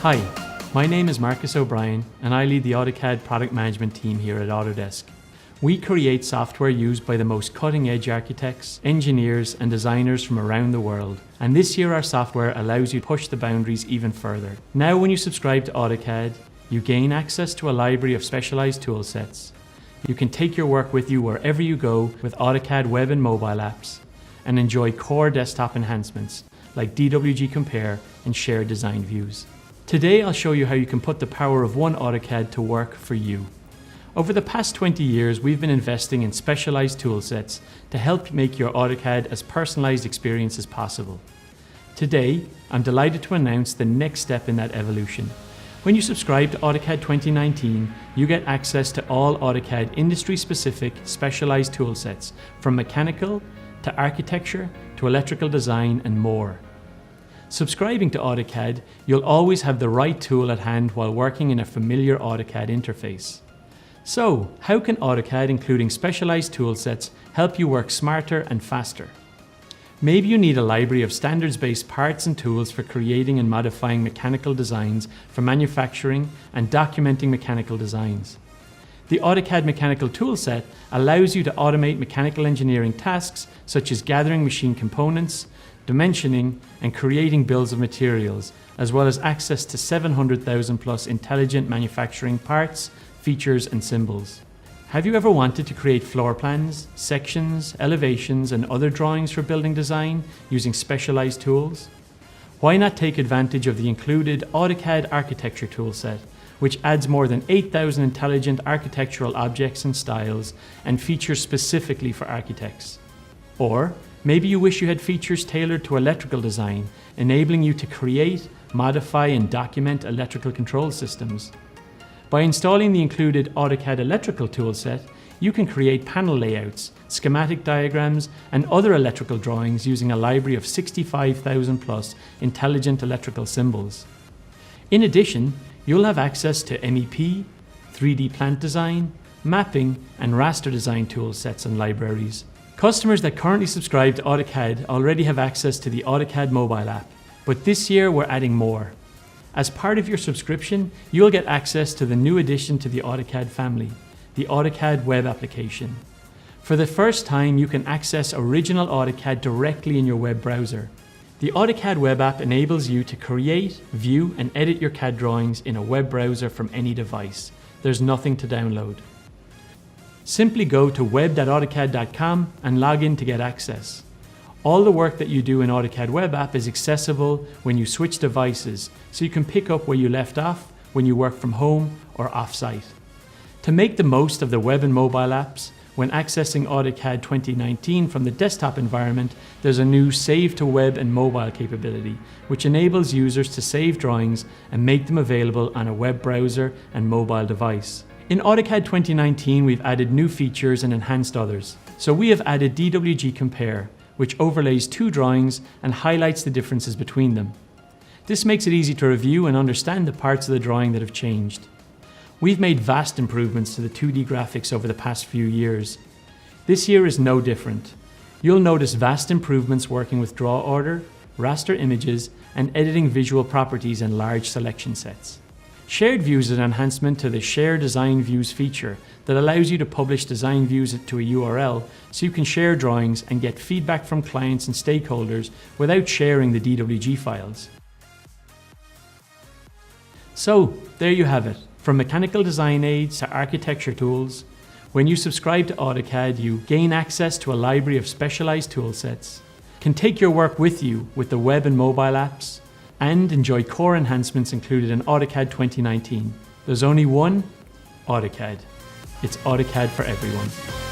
Hi, my name is Marcus O'Brien and I lead the AutoCAD product management team here at Autodesk. We create software used by the most cutting-edge architects, engineers and designers from around the world. And this year our software allows you to push the boundaries even further. Now when you subscribe to AutoCAD, you gain access to a library of specialized tool sets. You can take your work with you wherever you go with AutoCAD web and mobile apps and enjoy core desktop enhancements like DWG Compare and shared design views. Today I'll show you how you can put the power of one AutoCAD to work for you. Over the past 20 years, we've been investing in specialized tool sets to help make your AutoCAD as personalized experience as possible. Today, I'm delighted to announce the next step in that evolution. When you subscribe to AutoCAD 2019, you get access to all AutoCAD industry-specific specialized tool sets, from mechanical to architecture to electrical design and more. Subscribing to AutoCAD, you'll always have the right tool at hand while working in a familiar AutoCAD interface. So, how can AutoCAD, including specialized tool sets, help you work smarter and faster? Maybe you need a library of standards-based parts and tools for creating and modifying mechanical designs for manufacturing and documenting mechanical designs. The AutoCAD Mechanical Toolset allows you to automate mechanical engineering tasks such as gathering machine components, dimensioning, and creating bills of materials, as well as access to 700,000 plus intelligent manufacturing parts, features, and symbols. Have you ever wanted to create floor plans, sections, elevations, and other drawings for building design using specialized tools? Why not take advantage of the included AutoCAD Architecture Toolset, which adds more than 8,000 intelligent architectural objects and styles and features specifically for architects? Or maybe you wish you had features tailored to electrical design, enabling you to create, modify, and document electrical control systems. By installing the included AutoCAD Electrical Toolset, you can create panel layouts, schematic diagrams, and other electrical drawings using a library of 65,000 plus intelligent electrical symbols. In addition, you'll have access to MEP, 3D plant design, mapping, and raster design tool sets and libraries. Customers that currently subscribe to AutoCAD already have access to the AutoCAD mobile app, but this year we're adding more. As part of your subscription, you'll get access to the new addition to the AutoCAD family, the AutoCAD web application. For the first time, you can access original AutoCAD directly in your web browser. The AutoCAD web app enables you to create, view, and edit your CAD drawings in a web browser from any device. There's nothing to download. Simply go to web.autocad.com and log in to get access. All the work that you do in AutoCAD web app is accessible when you switch devices, so you can pick up where you left off when you work from home or off-site. To make the most of the web and mobile apps, when accessing AutoCAD 2019 from the desktop environment, there's a new Save to Web and Mobile capability, which enables users to save drawings and make them available on a web browser and mobile device. In AutoCAD 2019, we've added new features and enhanced others. So we have added DWG Compare, which overlays two drawings and highlights the differences between them. This makes it easy to review and understand the parts of the drawing that have changed. We've made vast improvements to the 2D graphics over the past few years. This year is no different. You'll notice vast improvements working with draw order, raster images, and editing visual properties in large selection sets. Shared Views is an enhancement to the Share Design Views feature that allows you to publish design views to a URL so you can share drawings and get feedback from clients and stakeholders without sharing the DWG files. So, there you have it. From mechanical design aids to architecture tools, when you subscribe to AutoCAD, you gain access to a library of specialized tool sets, can take your work with you with the web and mobile apps, and enjoy core enhancements included in AutoCAD 2019. There's only one AutoCAD. It's AutoCAD for everyone.